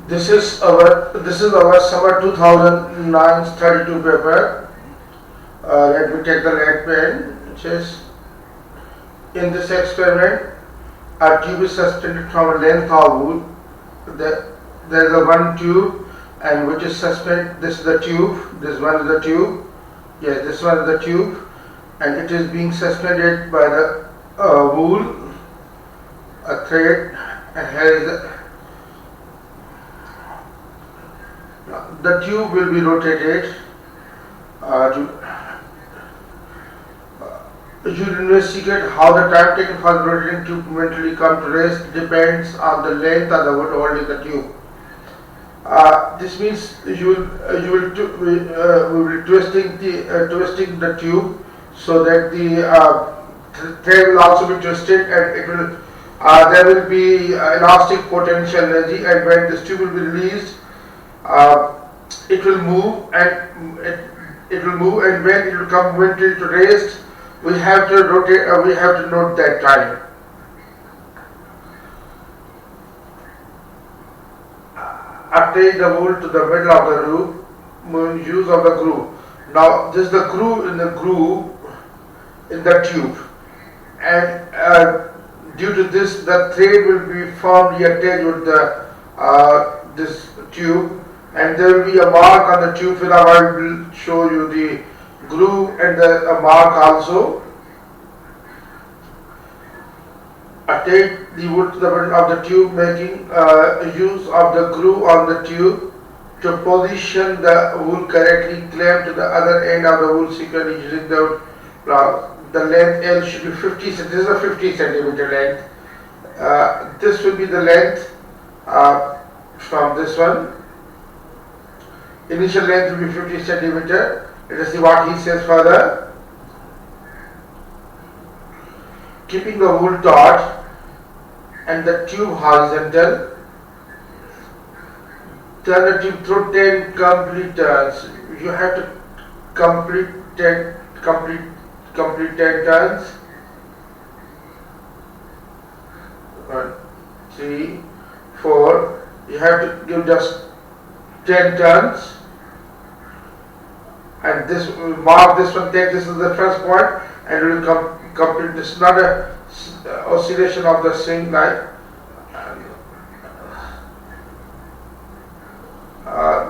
This is our summer 2009 32 paper. Let me take the lead pen, which is in this experiment. A tube is suspended from a length of wood. There is a one tube, and which is suspended. This is the tube. This one is the tube. Yes, this one is the tube, and it is being suspended by the wool, a thread, and here is the tube will be rotated. You investigate how the time taken for the rotating tube momentarily come to rest depends on the length of the wood holding the tube. This means we will be twisting the tube so that the thread will also be twisted, and it will there will be elastic potential energy, and when this tube will be released, it will move, and when it will come momentarily to rest, we have to rotate. We have to note that time. Attach the wool to the middle of the groove. Use of the groove. Now this is the groove in the tube, and due to this, the thread will be firmly attached with the this tube, and there will be a mark on the tube. I will show you the groove and the mark also. Attach the wood to the middle of the tube, making use of the groove on the tube to position the wool correctly. Clamp to the other end of the wool securely using the length L should be 50. This is a 50 centimeter length. This will be the length from this one. Initial length will be 50 centimeter. Let us see what he says further. Keeping the wool taut and the tube horizontal, turn the tube through 10 complete turns. You have to complete 10 turns. 1, 3, 4. You have to give just 10 turns. And this will mark this one. Take this is the first point, and it will complete. This is not a oscillation of the swing like.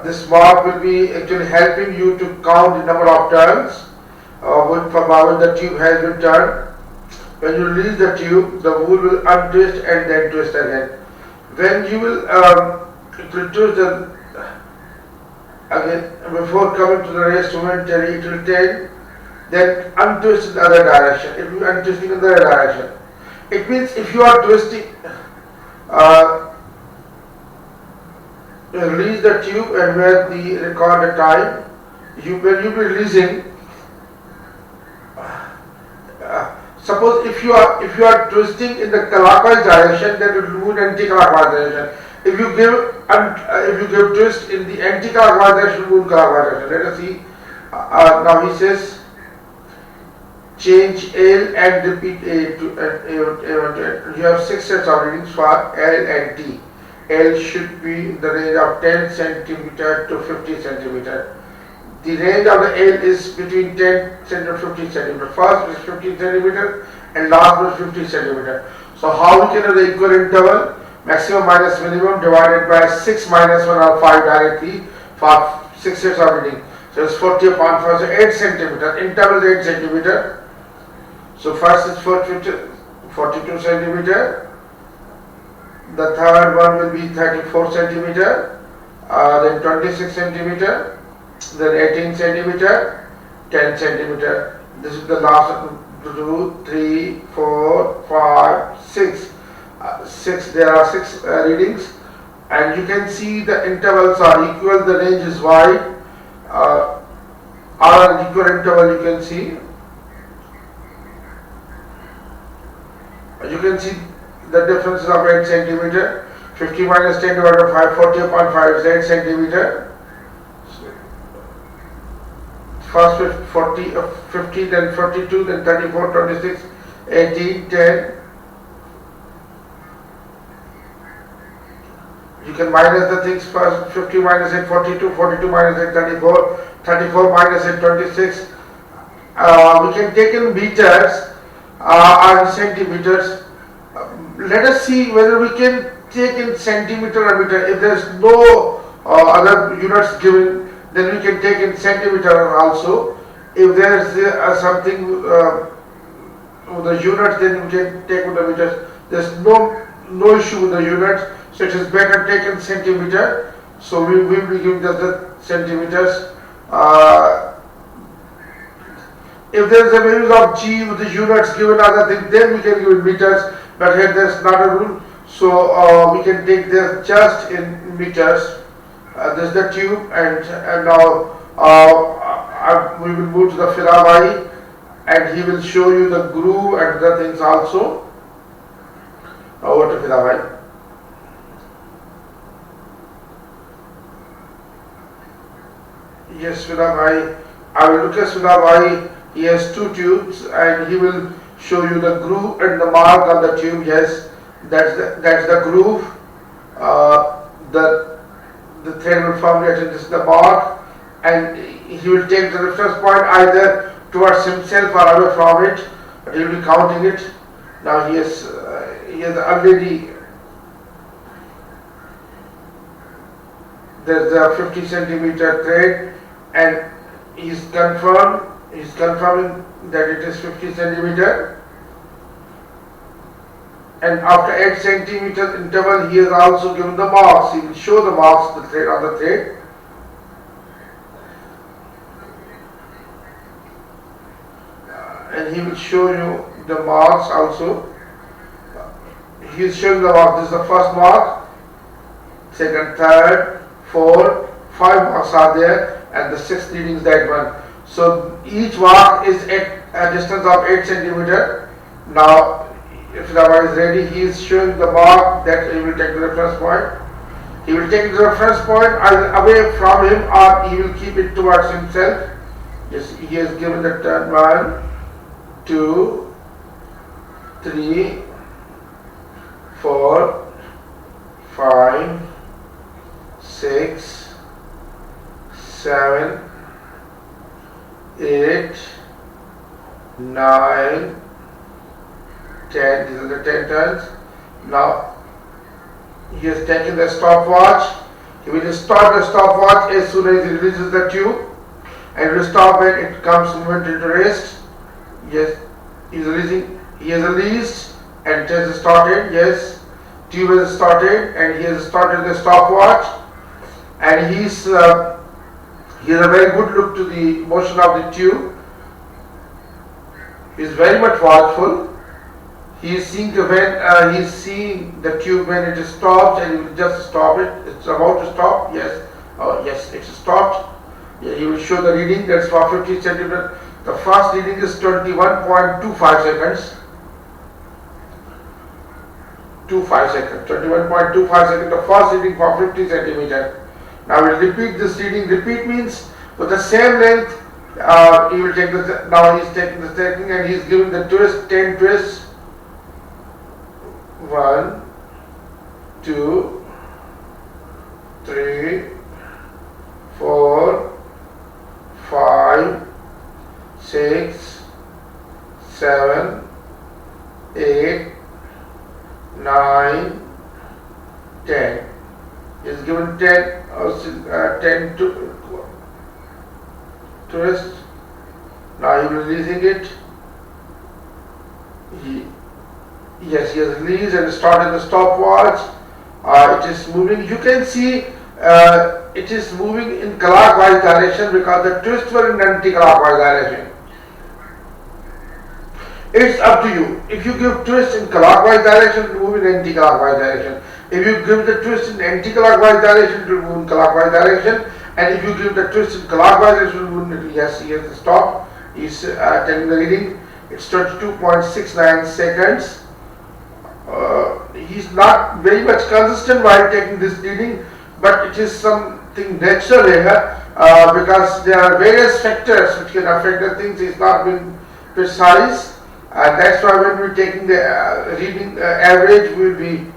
This mark will be actually helping you to count the number of turns when the tube has been turned. When you release the tube, the wool will untwist and then twist again. When you will twist the again, before coming to the rest momentarily, it will take, then untwist in the other direction. It will be untwisting in the other direction. It means if you are twisting, release the tube, and when the record the time, when you be releasing. Suppose if you are twisting in the clockwise direction, then it will move in anti-clockwise direction. If you give twist in the anti-clockwise direction, move clockwise direction. Let us see. Now he says, change L and repeat A to you have 6 sets of readings for L and T. L should be in the range of 10 centimeter to 50 centimeter. The range of the L is between 10 centimeter to 50 centimeter. First is 50 centimeter and last is 50 centimeter. So how we can have the equal interval? Maximum minus minimum divided by 6 minus 1 or 5 directly for 6 sets of reading. So it's 40 upon 4, so 8 centimeter. Interval is 8 centimeter. So first is 42 centimeter. The third one will be 34 centimeter. Then 26 centimeter. Then 18 centimeter. 10 centimeter. This is the last 2, 3, 4, 5, 6. 6. There are 6 readings, and you can see the intervals are equal. The range is wide. Are an equal interval. You can see. You can see the difference of 8 centimeter. 50 minus 10 divided by 5, 40 upon 5 is 8 centimeter. First 40, 50, then 42, then 34, 26, 18, 10. You can minus the things first. 50 minus 8, 42, 42 minus 8, 34, 34 minus 8, 26. We can take in meters and centimeters. Let us see whether we can take in centimeter or meter. If there is no other units given, then we can take in centimeter also. If there is something with the units, then we can take with the meters. There is no issue with the units, so it is better taken centimeter. So we will be giving the centimeters. If there is a values of G with the units given other thing, then we can give it meters. But here there is not a rule, so we can take this just in meters. This is the tube, and now we will move to the Pharero, and he will show you the groove and the things also. Over to Pharero. Yes, Pharero. I will look at Pharero. He has two tubes, and he will show you the groove and the mark on the tube. Yes, that's the groove. The thread will form it, and this is the mark, and he will take the reference point either towards himself or away from it, but he will be counting it. Now he has already, there's a 50 centimeter thread, and he's confirming that it is 50 centimeter. And after 8 centimeter interval, he has also given the marks. He will show the marks on the thread. And he will show you the marks also. He is showing the mark. This is the first mark, second, third, fourth, 5 marks are there, and the 6th reading is that one. So each mark is at a distance of 8 centimeter. Now, if the one is ready, he is showing the mark that he will take the reference point. He will take the reference point either away from him, or he will keep it towards himself. Yes, he has given the turn 1, 2, 3, 4, 5, 6, 7, 8, 9, 10. These are the 10 turns. Now he has taken the stopwatch. He will start the stopwatch as soon as he releases the tube, and will stop when it comes moment into rest. Yes, he is releasing. He has released and it has started. Yes, tube has started, and he has started the stopwatch, and he has a very good look to the motion of the tube. He is very much watchful. He is seeing the tube when it is stopped, and he will just stop it. It's about to stop. Yes, yes, it's stopped. Yeah, he will show the reading. That's for 50 centimeters. The first reading is 21.25 seconds. 21.25 seconds. The first reading for 50 centimeters. Now we'll repeat this reading. Repeat means with the same length. He will take this. Now he's taking the second, and he's giving the twist. 10 twists. 1, 2, 3, 4, 5, 6, 7, 8, 9, 10. Is given 10 twist. Now he is releasing it. Yes, he has released and started the stopwatch. It is moving. You can see it is moving in clockwise direction because the twists were in anti-clockwise direction. It's up to you. If you give twist in clockwise direction, it will move in anti-clockwise direction. If you give the twist in anti-clockwise direction, it will move in clockwise direction. And if you give the twist in clockwise direction, it will move in. Yes, he has stopped. He's telling the reading. It's 22.69 seconds. He's not very much consistent while taking this reading, but it is something natural here because there are various factors which can affect the things. It's not been precise, and that's why when we're taking the reading average, we'll be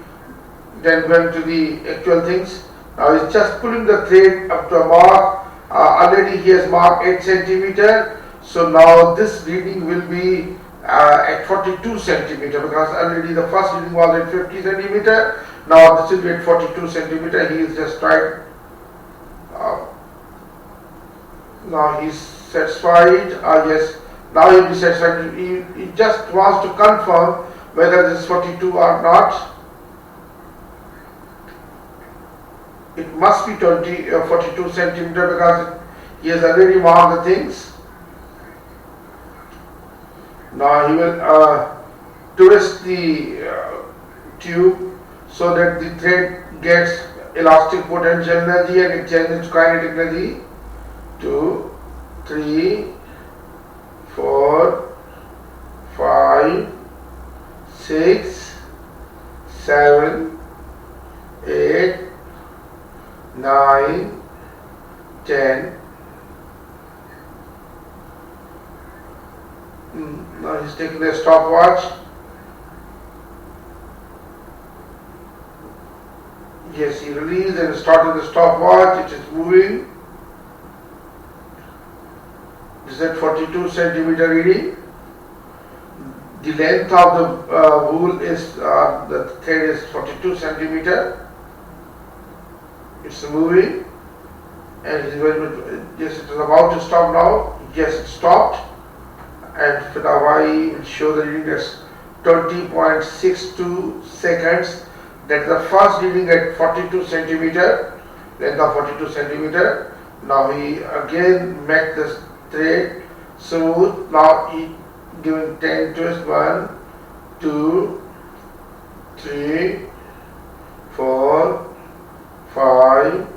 then going to the actual things. Now he's just pulling the thread up to a mark. Already he has marked 8 centimeter. So now this reading will be at 42 centimeter, because already the first reading was at 50 centimeter. Now this will be at 42 centimeter. He is just tried. Now he's satisfied. Yes. Now he'll be satisfied. He just wants to confirm whether this is 42 or not. It must be 42 centimeter, because he has already marked the things. Now he will twist the tube so that the thread gets elastic potential energy and it changes to kinetic energy. 2, 3, 4, 5, 6, 7, 8, 9, 10. Now he's taking the stopwatch. Yes, he released and started the stopwatch. It is moving. This is at 42 centimeter reading. The length of the wool is, the thread is 42 centimeter. It's moving, and yes, it is about to stop now. Yes, it stopped, and for the Y will show the reading as 20.62 seconds. That is the first reading at 42 centimeter, length of 42 centimeter. Now he again make this thread smooth. Now he giving 10 twists. 1, 2, 3, 4, 5,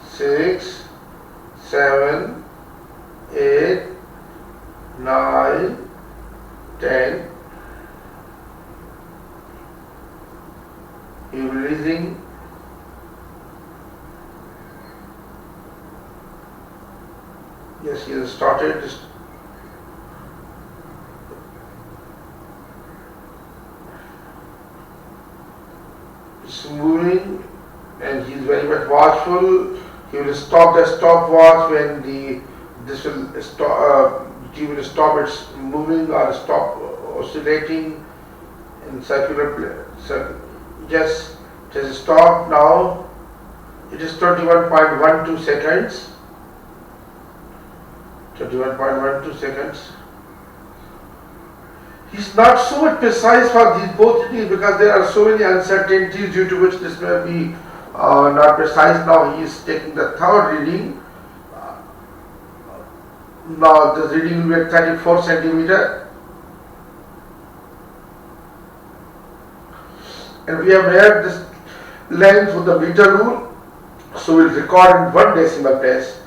6, 7, 8, 9, 10. He releasing. Yes, he has started. It's moving, and he is very much watchful. He will stop the stopwatch when this will stop. He will stop its moving or stop oscillating in circular. Yes, it has stopped now. It is 21.12 seconds. 21.12 seconds. He's not so much precise for these both readings, because there are so many uncertainties due to which this may be not precise. Now he is taking the third reading. Now the reading will be at 34 centimeter. And we have read this length with the meter rule, so we'll record in 1 decimal place.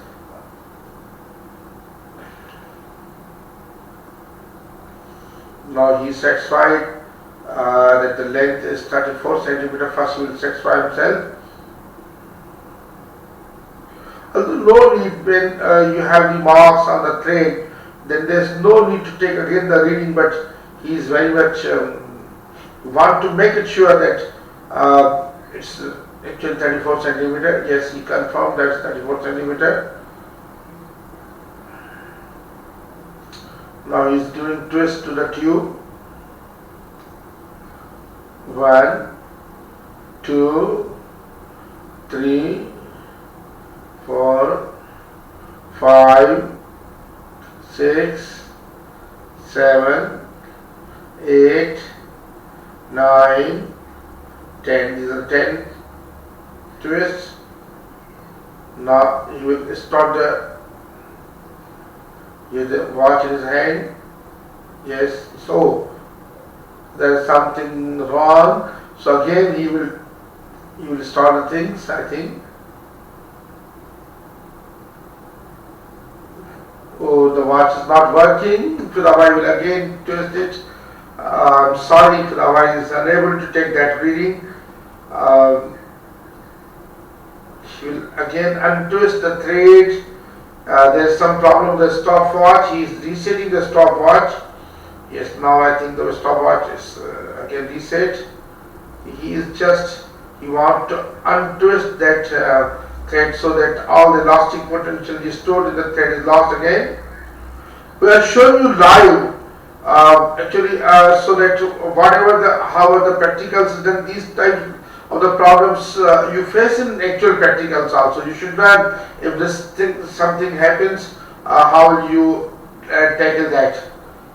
Now he is satisfied that the length is 34 centimeter. First he will satisfy himself. No need, when you have the marks on the thread, then there is no need to take again the reading, but he is very much want to make it sure that it's actually 34 centimeter. Yes, he confirmed that it's 34 centimeter. Now he is giving twist to the tube. 1, 2, 3, 4, 5, 6, 7, 8, 9, 10. These are 10 twists. Now you will start the watch in his hand. Yes, so there is something wrong. So again he will start the things, I think. Oh, the watch is not working. Pudavai will again twist it. I'm sorry, Pudavai is unable to take that reading. She will again untwist the thread. There is some problem with the stopwatch. He is resetting the stopwatch. Yes, now I think the stopwatch is again reset. He is just You want to untwist that thread so that all the elastic potential is stored in the thread is lost again. We are showing you live so that however the practicals is done, these types of the problems you face in actual practicals also. You should learn if something happens, how will you tackle that.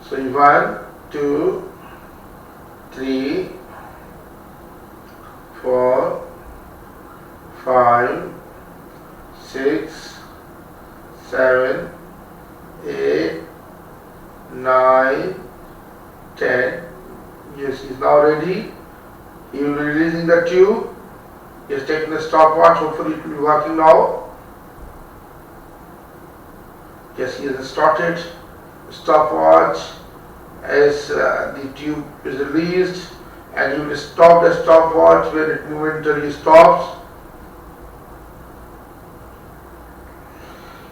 So 1, 2, 3, 4, 5, 6, 7, 8, 9, 10. Yes, he's now ready. He will be releasing the tube. He has taken the stopwatch. Hopefully it will be working now. Yes, he has started stopwatch as the tube is released, and you will stop the stopwatch when it momentarily stops.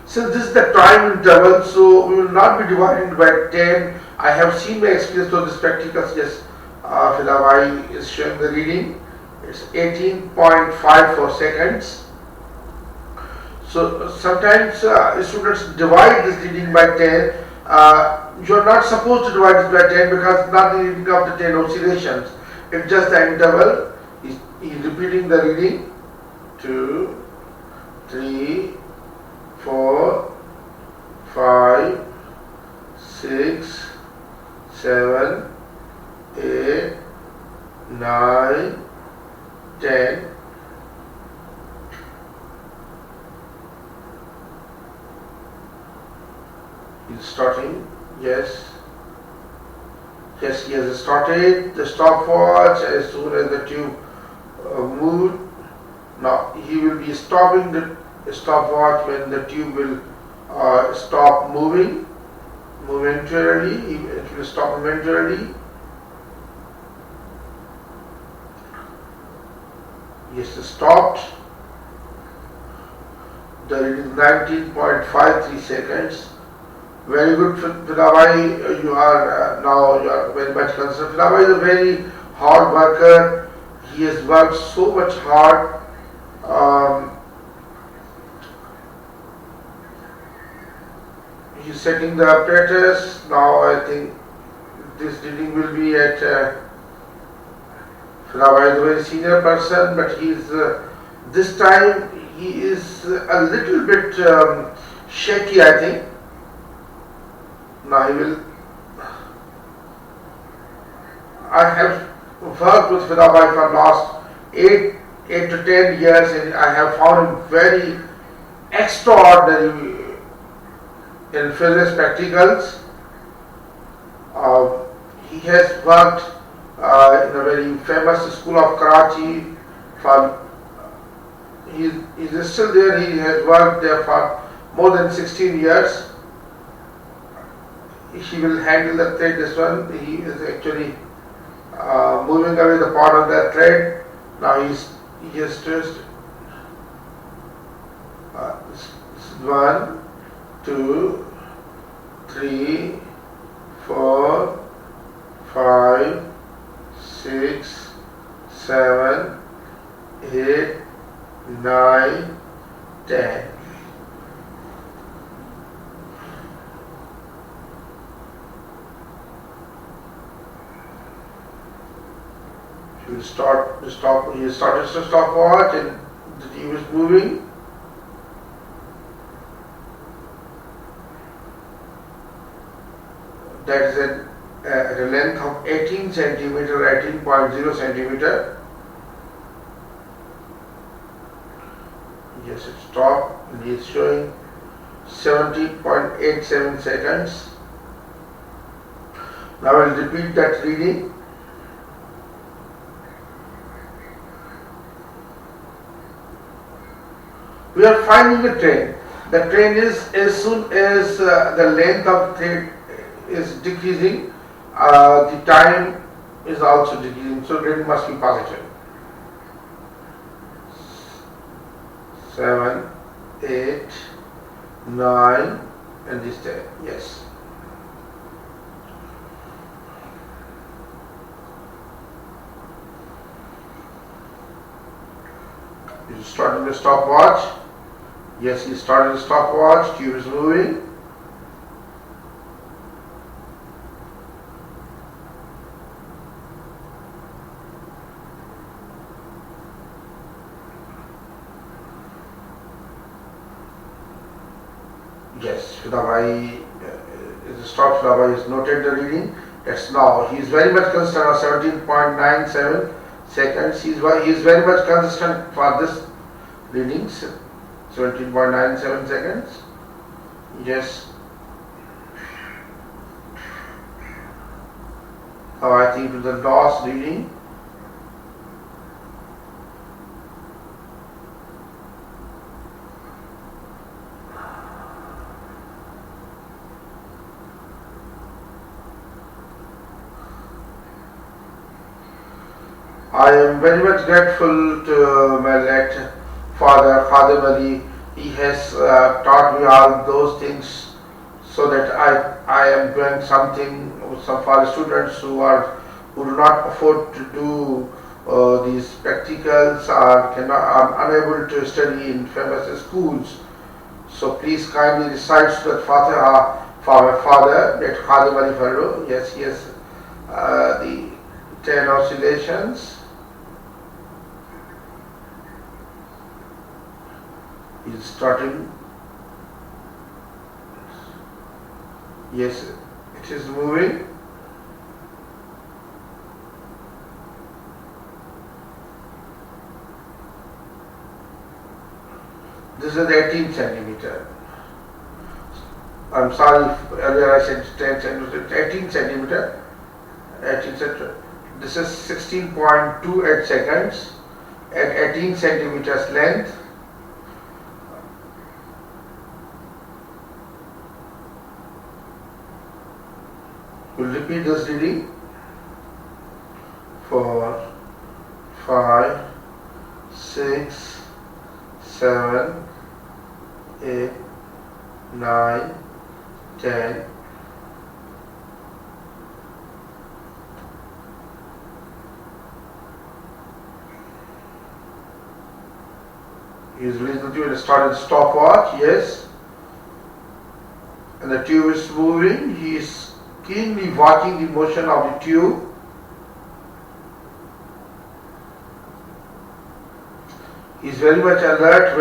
Since this is the time interval, so we will not be dividing by 10. I have seen my experience of this practicals. Yes, Philabai is showing the reading. It's 18.54 seconds. So sometimes students divide this reading by 10. You are not supposed to divide this by 10 because not the reading of the 10 oscillations. It's just the interval. He's repeating the reading. 2, 3, 4, 5, 6, 7, 8, 9, 10. He's starting. Yes. Yes, he has started the stopwatch as soon as the tube moved. Now he will be stopping the stopwatch when the tube will stop moving momentarily. It will stop momentarily. Yes, it stopped. The reading is 19.53 seconds. Very good, Philabai. You are very much concerned. Philabai is a very hard worker. He has worked so much hard. He's setting the apparatus. Now I think this reading will be at Philabai is a very senior person, but he's this time he is a little bit shaky, I think. Now he will. I have worked with Philabai for last 8 to 10 years, and I have found him very extraordinary in physics practicals. He has worked in a very famous school of Karachi. He is still there. He has worked there for more than 16 years. He will handle the thread. This one, he is actually moving away the part of that thread. Now he has stressed. This is 1, 2, 3, 4, 5, 6, 7, 8, 9, 10. He started the stopwatch and the tube is moving. That is at a length of 18 centimeter, 18.0 centimeter. Yes, it stopped and he is showing 70.87 seconds. Now I will repeat that reading. We are finding a trend. The trend is as soon as the length of thread is decreasing, the time is also decreasing. So trend must be positive. 7, 8, 9, and this 10. Yes. Is starting the stopwatch? Yes, he started the stopwatch. Tube is moving. Yes, Fidabai is stopped. Fidabai is noted the reading. That's now. He is very much consistent on 17.97 seconds. He is very much consistent for this readings. 17.97 seconds. Yes. Now I think to the last reading. I am very much grateful to my late father, Khadim Ali. He has taught me all those things so that I am doing something for the students who do not afford to do these practicals or are unable to study in famous schools. So please kindly recite Surat Fatiha for my father, that Khadim Ali Pharero. Yes, he has the 10 oscillations. Is starting. Yes, it is moving. This is 18 centimeter. I'm sorry, earlier I said 10 centimeter, 18 centimeter. 18 centimeter. This is 16.28 seconds at 18 centimeters length. We'll repeat this reading. 4, 5, 6, 7, 8, 9, 10. He's released the tube and started stopwatch, yes. And the tube is moving. He is keenly watching the motion of the tube. He is very much alert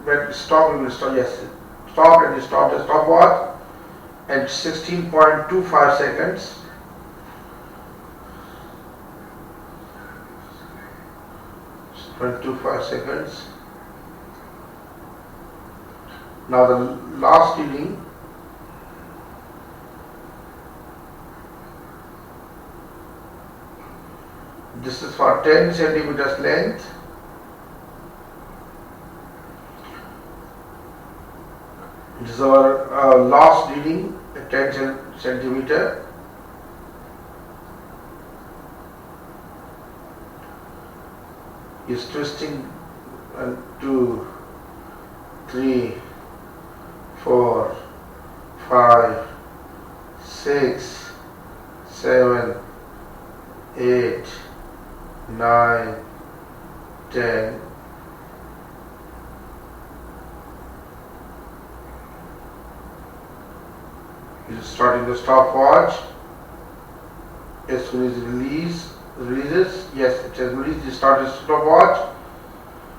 when it stop, he will stop. Yes, stop, and he stopped the stopwatch at 16.25 seconds. Seconds. Now the last reading. This is for 10 centimeters length. This is our last reading at 10 centimeter. Is twisting 1, 2, 3, 4, 5, 6, 7, 8, 9, 10. He's starting the stopwatch. As soon as it releases, yes, it has released. He started the stopwatch.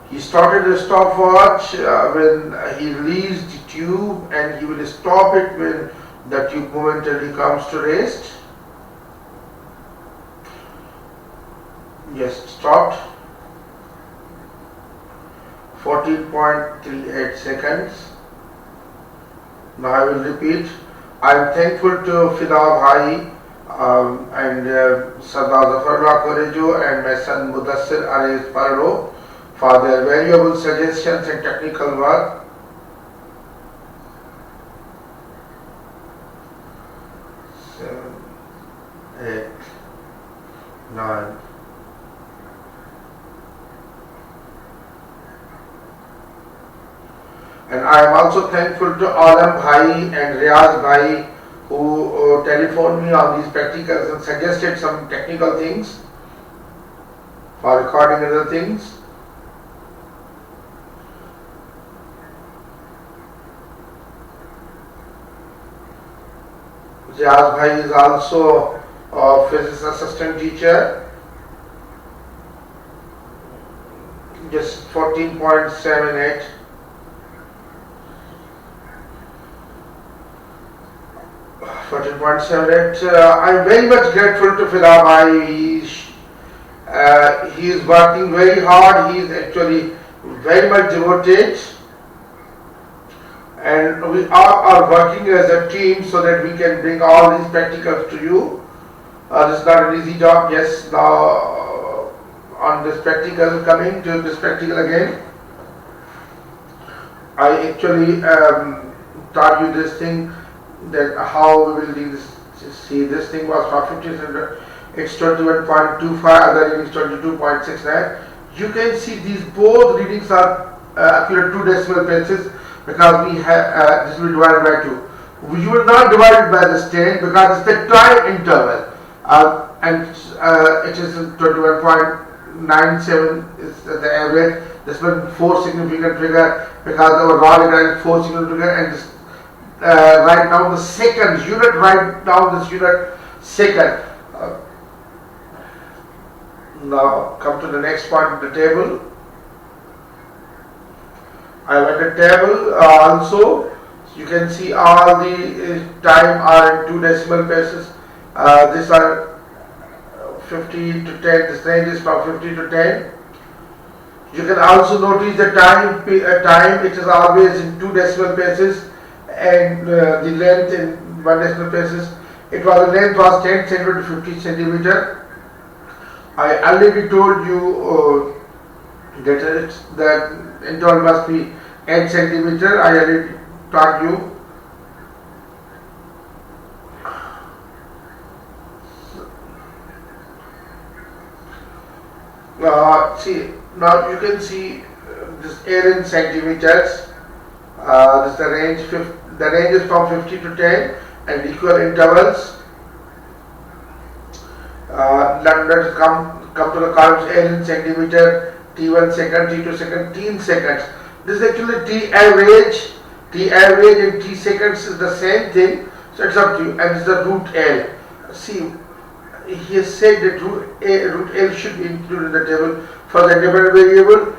He started the stopwatch when he released the tube, and he will stop it when the tube momentarily comes to rest. Yes, stopped. 14.38 seconds. Now I will repeat. I am thankful to Fida Bhai and Sardar Zafarullah Korejo and my son Mudassir Ali Pharero for their valuable suggestions and technical work. Seven, 8, 9. And I am also thankful to Alam Bhai and Riaz Bhai who telephoned me on these practicals and suggested some technical things for recording other things. Jaz Bhai is also a physics assistant teacher. Just 14.78. I'm very much grateful to Fida Bhai. He is working very hard. He is actually very much devoted, and we are working as a team so that we can bring all these practicals to you. This is not an easy job. Yes, now on this practical, coming to this practical again, I actually taught you this thing, that how we will do this. See, this thing was for 50 centimeter. It's 21.25, other reading is 22.69. You can see these both readings are accurate 2 decimal places, because we have this will be divided by 2. You will not divide it by the stage because it's the time interval, and it is 21.97 is the average. This will be 4 significant figure because our raw data is 4 significant figure, and this write down the seconds unit. Write down this unit second. Now come to the next part of the table. I have a table also. You can see all the time are in 2 decimal places. These are 50 to 10. This range is from 50 to 10. You can also notice the time. It is always in 2 decimal places, and the length in 1 decimal places. The length was 10 centimeter to 50 centimeter. I already told you that the interval must be 8 centimeter. I already taught you. See, now you can see this air in centimeters. This is the range. The range is from 50 to 10 and equal intervals. Let's come to the columns. L in centimeter, T1 second, T2 second, T in seconds. This is actually T average. T average and T seconds is the same thing. So it's up to you. And it's the root L. See, he has said that root L should be included in the table. For the dependent variable,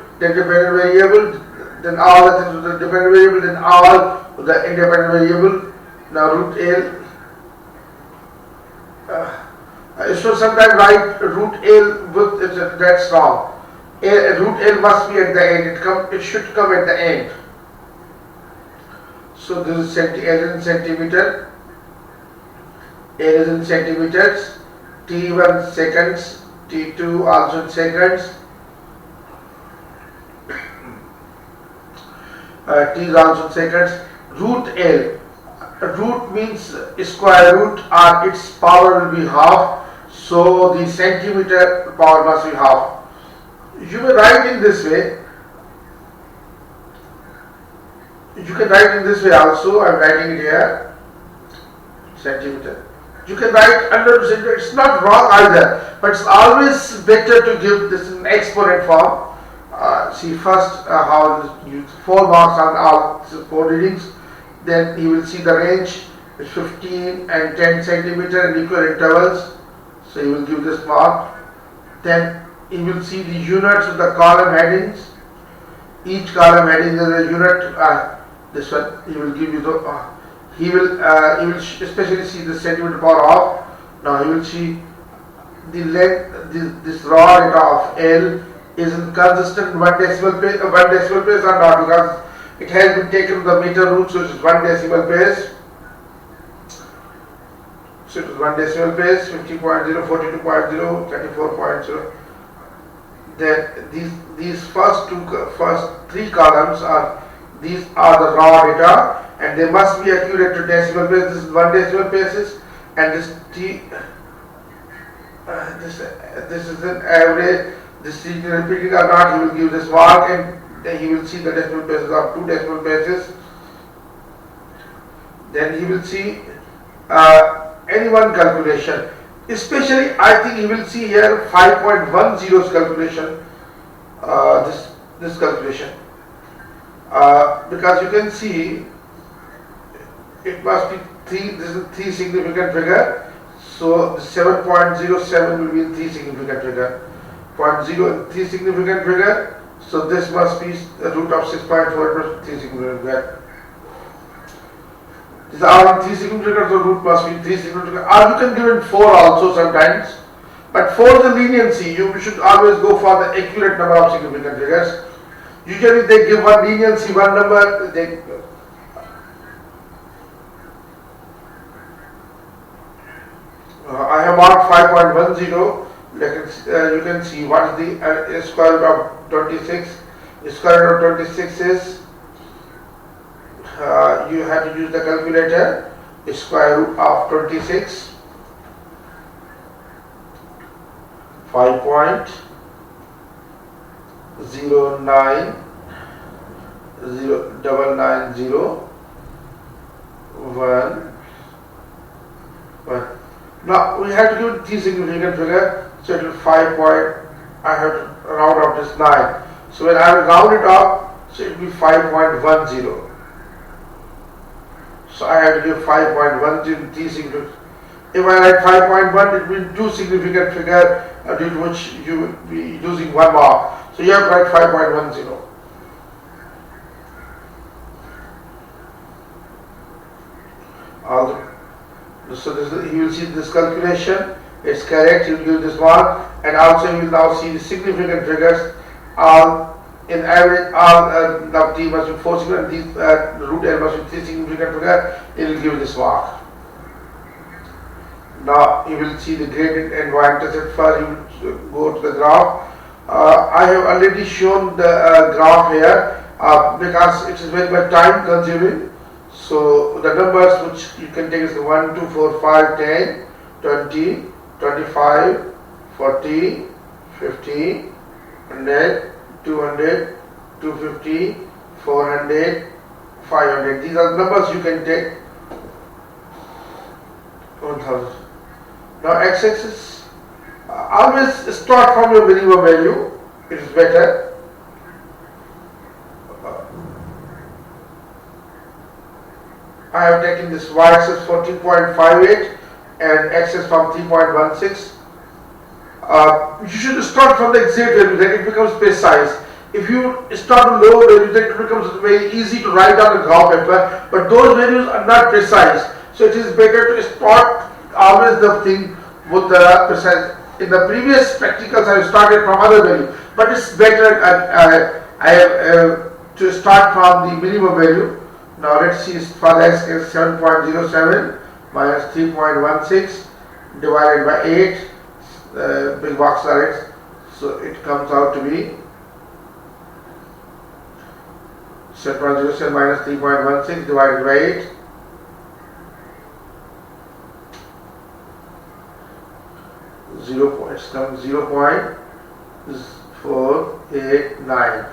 then all the things with the dependent variable, then all the independent variable. Now root L. So sometimes write root L with that's wrong. Root L must be at the end. It should come at the end. So this is L in centimeter. L is in centimeters. T1 seconds. T2 also in seconds. T is also in seconds. Root L. Root means square root, or its power will be half. So the centimeter power must be half. You may write in this way. You can write in this way also. I am writing it here. Centimeter. You can write under centimeter. It's not wrong either, but it's always better to give this in exponent form. See first how you 4 marks on all 4 readings. Then you will see the range is 15 and 10 centimeter in equal intervals. So you will give this mark. Then you will see the units of the column headings. Each column heading is a unit. This one he will give you the. He will especially see the centimeter power of. Now he will see the length. This raw data of L is consistent 1 decimal place. 1 decimal place or not, because it has been taken the meter root, so it is 1 decimal place. So it is 1 decimal place, 50.0, 42.0, 34.0. Then these first 3 columns are the raw data, and they must be accurate to decimal place. This is 1 decimal places, and this T. This is an average. This is repeating or not. He will give this mark, and then he will see the decimal places of 2 decimal places. Then he will see any one calculation. Especially, I think he will see here 5.10's calculation. This calculation, because you can see it must be this is 3 significant figure. So 7.07 will be 3 significant figure. 0.0 3 significant figure. So this must be the root of 6.4 plus 3 significant figure. These are 3 significant figures, the root must be 3 significant figures. Or you can give it 4 also sometimes. But for the leniency, you should always go for the accurate number of significant figures. Usually they give one leniency, one number. I have marked 5.10. You can see what is the square root of 26. Square root of 26 is, you have to use the calculator. Square root of 26, 5.09901. Now we have to give 3 significant figure, so it will 5 point, I have to round off this 9. So when I will round it off, so it will be 5.10. So I have to give 5.10 3 significant. If I write 5.1, it will be 2 significant figure due to which you will be using 1 mark. So you have to write 5.10. So this is, you will see this calculation, it's correct, you will give this mark, and also you will now see the significant figures. In average, now t must be 4 significant, these root n must be 3 significant figure, it will give this mark. Now you will see the gradient and y-intercept. First you will go to the graph. I have already shown the graph here because it is very much time consuming. So the numbers which you can take is 1, 2, 4, 5, 10, 20, 25, 40, 50, 100, 200, 250, 400, 500. These are the numbers you can take. 1000. Now x-axis, always start from your minimum value. It is better. I have taken this y-axis 14.58 and x-axis from 3.16. You should start from the exact value, then it becomes precise. If you start with low value, then it becomes very easy to write on the graph paper, but those values are not precise. So it is better to start always the thing with the precise. In the previous practicals, I started from other value, but it's better I have to start from the minimum value. Now let's see, for the x is 7.07 minus 3.16 divided by 8, big box are x, so it comes out to be 7.07 minus 3.16 divided by 8. Comes 0.489.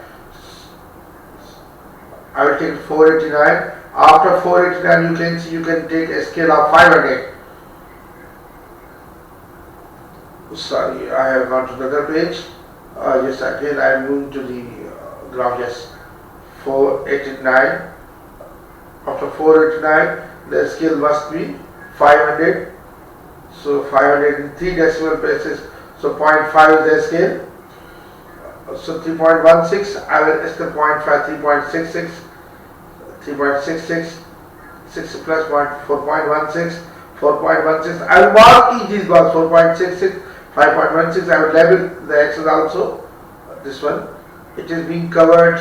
I will take 489. After 489, you can see you can take a scale of 500. Sorry, I have gone to the other page. Yes, again I am moving to the graph. Yes, 489. After 489, the scale must be 500. So 500 in 3 decimal places. So 0.5 is the scale. So 3.16, I will estimate 0.5, 3.66, 3.66, 6 plus 4.16, 4.16. I will mark each these bars, 4.66, 5.16. I will label the axis also. This one, it is being covered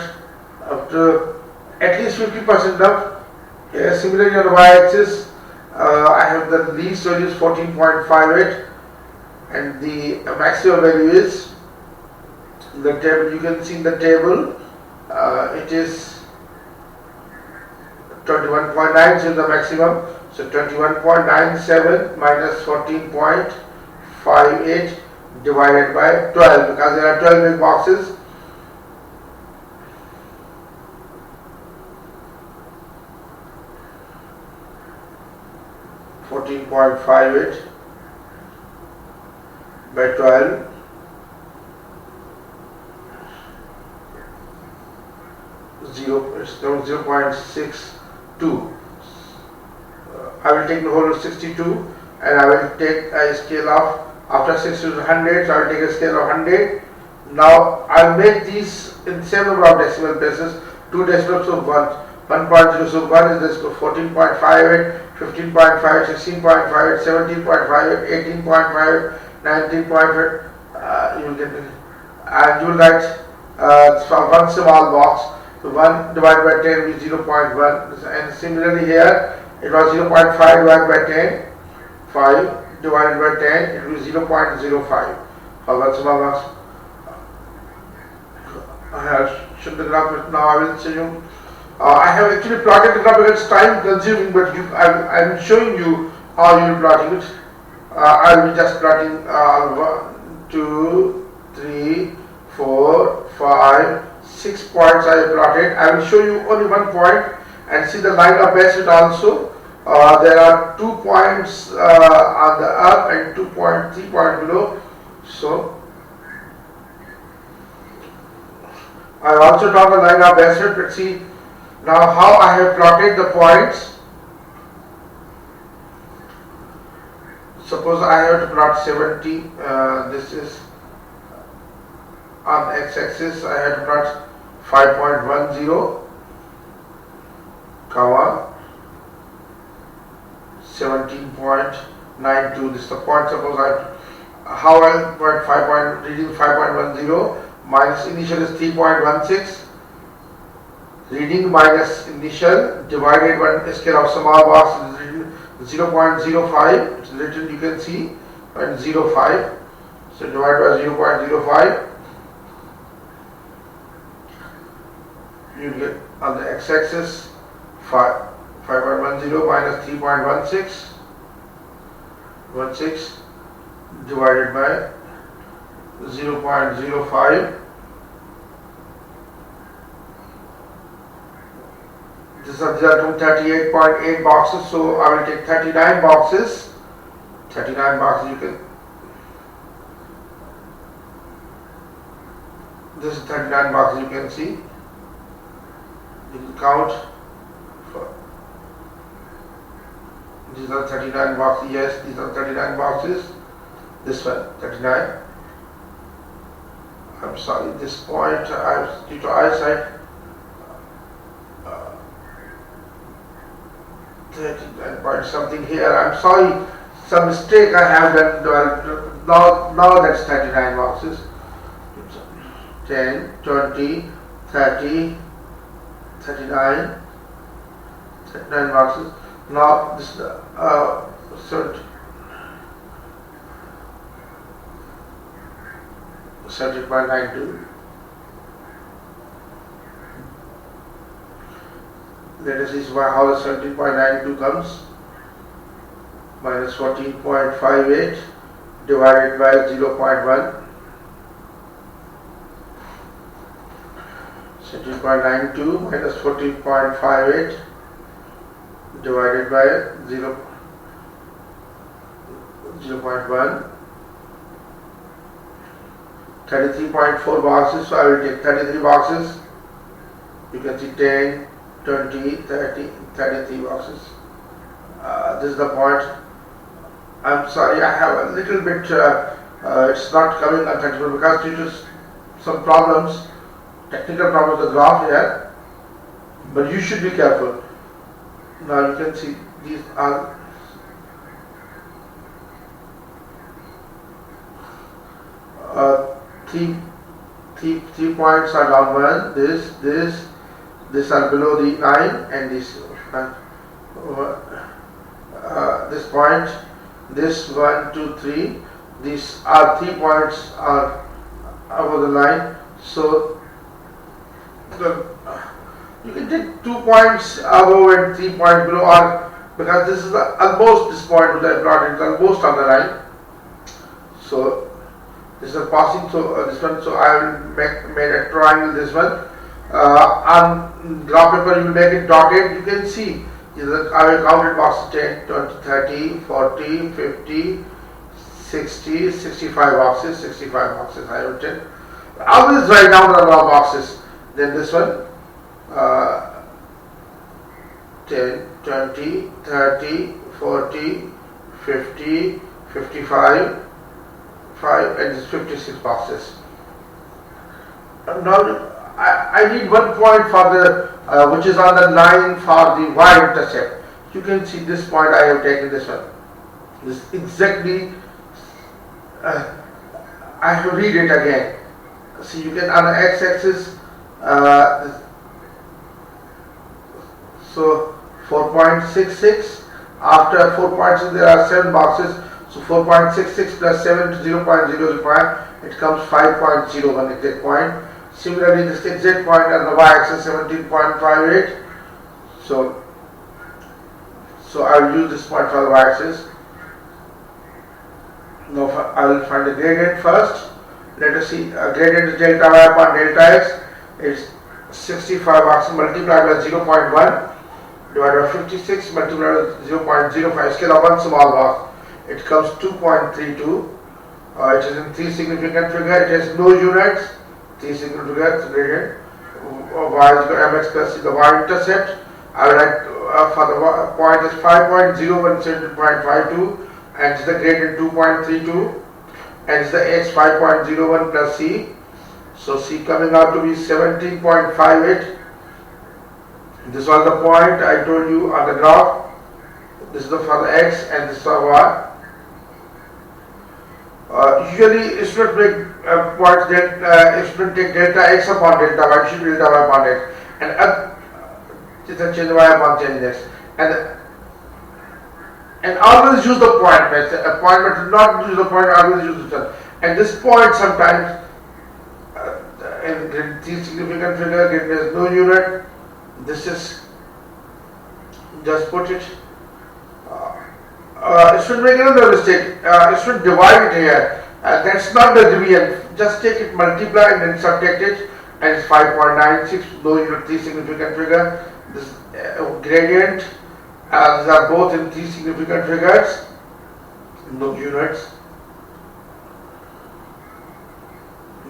up to at least 50% of. Similarly on the y-axis, I have the least value is 14.58 and the maximum value is the table. You can see in the table it is 21.9, so the maximum. So 21.97 minus 14.58 divided by 12, because there are 12 big boxes. .58 by 12 0.62. I will take the whole of 62 and I will take a scale of, after 60 to 100, so I will take a scale of 100. Now I will make these in the same number of decimal places, 2 decimals of 1. 1.0, so 1 is this 14.58, 15.5, 16.5, 17.5, 18.5, 19.5, you will get it. And you will write for one small box, so 1 divided by 10 will be 0.1, and similarly here it was 0.5 divided by 10, 5 divided by 10, it will be 0.05 for one small box. I have shown the graph, now I will show you. I have actually plotted the graph because it's time consuming, but I am showing you how you will plotting it. I will be just plotting 1, 2, 3, 4, 5, 6 points I have plotted. I will show you only 1 point and see the line of best fit also. There are 2 points on the up and 3 points below. So I also draw the line of best fit. Let's see now how I have plotted the points. Suppose I have to plot 70. This is on the x-axis. I have to plot 5.10, comma 17.92. This is the point. Suppose how I point reading 5.10 minus initial is 3.16. Reading minus initial divided by scale of small box is 0.05. It's written, you can see, 0.05. So divided by 0.05. You get on the x-axis 5.10 minus 3.16 divided by 0.05. These are 38.8 boxes, so I will take 39 boxes. 39 boxes, you can. This is 39 boxes, you can see. You can count. These are 39 boxes. Yes, these are 39 boxes. This one, 39. I'm sorry, this point, due to eyesight. 39 point something here. I'm sorry, some mistake I have done. Now that's 39 boxes. 10, 20, 30, 39, 39 boxes. Now this 70.92. Let us see how the 17.92 comes. Minus 14.58 divided by 0.1. 17.92 minus 14.58 divided by 0.1. 33.4 boxes, so I will take 33 boxes. You can see 10, 20, 30, 33 boxes. This is the point. I'm sorry, I have a little bit, it's not coming on 34 because due to some problems, technical problems with the graph here, but you should be careful. Now you can see these are three points are downward. This are below the line, and this point, this 1, 2, 3. These are 3 points are above the line. So you can take 2 points above and 3 points below, or because this is almost this point which I plotted is almost on the line. So this is passing. So this one. So I will made a triangle. This one. On graph paper you will make it dotted. You can see I will count it boxes 10, 20, 30, 40, 50, 60, 65 boxes. 65 boxes I have 10. Always write down the raw boxes. Then this one. 10, 20, 30, 40, 50, 55, 5, and this 56 boxes. Now I need 1 point for the which is on the line for the y-intercept. You can see this point I have taken this one. This exactly. I have to read it again. See, you can on the x-axis. So 4.66. After 4.6 there are 7 boxes. So 4.66 plus 7 is 0.005. It comes 5.01 exact point. Similarly, this exact point on the y-axis 17.58. So I will use this point for the y-axis. Now I will find the gradient first. Let us see. Gradient is delta y upon delta x. It's 65 boxes multiplied by 0.1 divided by 56 multiplied by 0.05. Scale of one small box. It comes 2.32. It is in 3 significant figure. It has no units. 3 significant figures. Gradient. Y is equal to mx plus the y-intercept. I will write for the point is 5.01 cm 0.52 and the gradient 2.32 and the x 5.01 plus c. So c coming out to be 17.58. This was the point I told you on the graph. This is the for the x and this is for y. Usually students make points that students take delta x upon delta y, should delta y upon x, and it's a change y upon change x, and always use the point method. A point method, not use the point, always use the one. And this point sometimes in 3 significant figure, it has no unit. This is just put it. It should make another mistake. It should divide it here. That's not the division. Just take it, multiply, and then subtract it, and it's 5.96. No unit, 3 significant figure. This gradient, these are both in 3 significant figures. No units.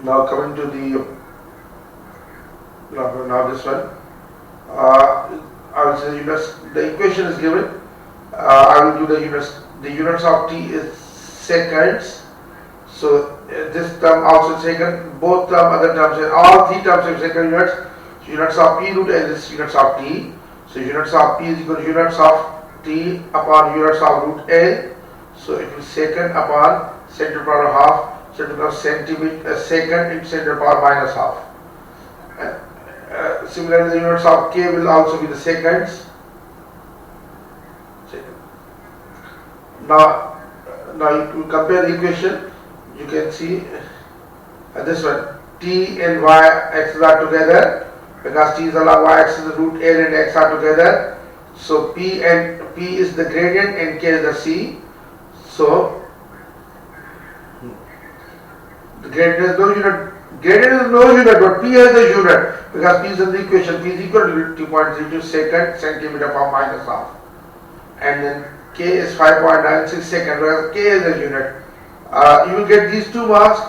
Now coming to the now this one. I will say units. The equation is given. I will do the units. The units of t is seconds. So this term also second. Both term, other terms, and all 3 terms have second units. So units of p root and this units of t. So units of p is equal to units of t upon units of root a. So it will second upon center power half. So it becomes centimeter second into center power minus half. Similarly, the units of k will also be the seconds. Now you compare the equation. You can see this one. T and y axis are together because t is along y axis. Root a and x are together. So p is the gradient and k is the c. So the gradient is no unit. Gradient is no unit, but p has a unit because p is in the equation. P is equal to 2.32 second centimeter per minus half, and then k is 5.96 second, whereas k is a unit. You will get these 2 marks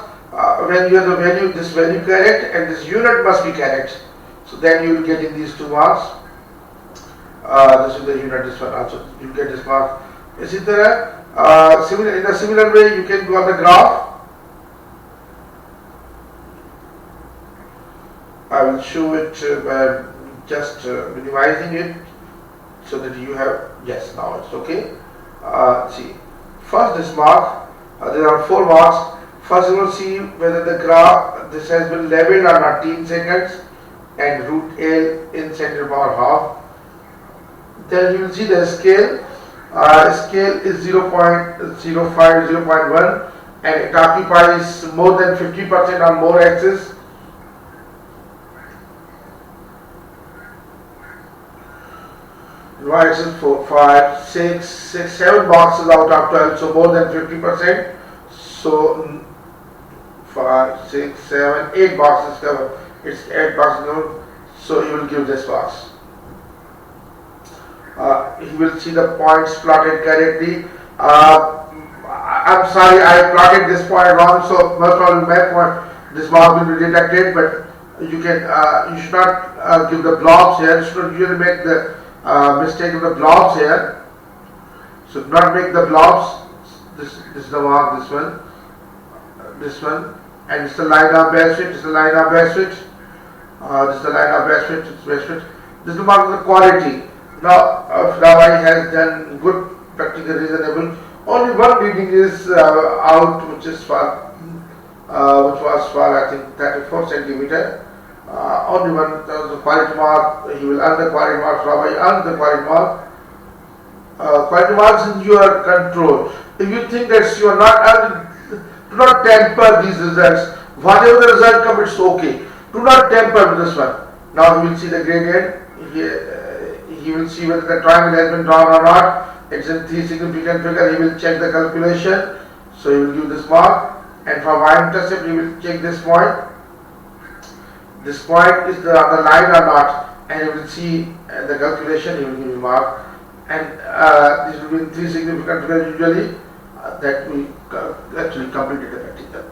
when you have the value, this value correct, and this unit must be correct. So then you will get in these 2 marks. This is the unit. This one also you get this mark. Is it there? In a similar way, you can go on the graph. I will show it by just minimizing it so that you have, yes, now it's okay. See, first this mark, there are 4 marks. First you will see whether the graph, this has been labeled or not, t in seconds and root a in center power half. Then you will see the scale. Scale is 0.05, 0.1, and it occupies more than 50% on more axis. Y axis 4, 5, 6, 7 boxes out of 12, so more than 50%. So 5, 6, 7, 8 boxes cover. It's 8 boxes. So you will give this box. You will see the points plotted correctly. I'm sorry, I plotted this point wrong, so most probably my point, this mark will be deducted, but you can, you should not give the blobs here. You should usually make the mistake of the blobs here. So do not make the blobs. This is the mark, this one, and it's the line of best fit, it's the line of best fit, this is the line of best fit, it's best fit. This is the mark of the quality. Now, Flavai has done good, practical, reasonable. Only one reading is out, which is for, which was for I think 34 centimeter. Only one, the quality mark. He will earn the quality mark. Flavai earned the quality mark. Quality marks in your control. If you think that you are not earning, do not tamper these results. Whatever the result comes, it's okay. Do not tamper with this one. Now he will see the gradient. He will see whether the triangle has been drawn or not. It's in 3 significant figure. He will check the calculation. So he will give this mark. And for y-intercept, he will check this point. This point is the line or not. And he will see the calculation. He will give a mark. And this will be in 3 significant figures usually that we actually completed the practical.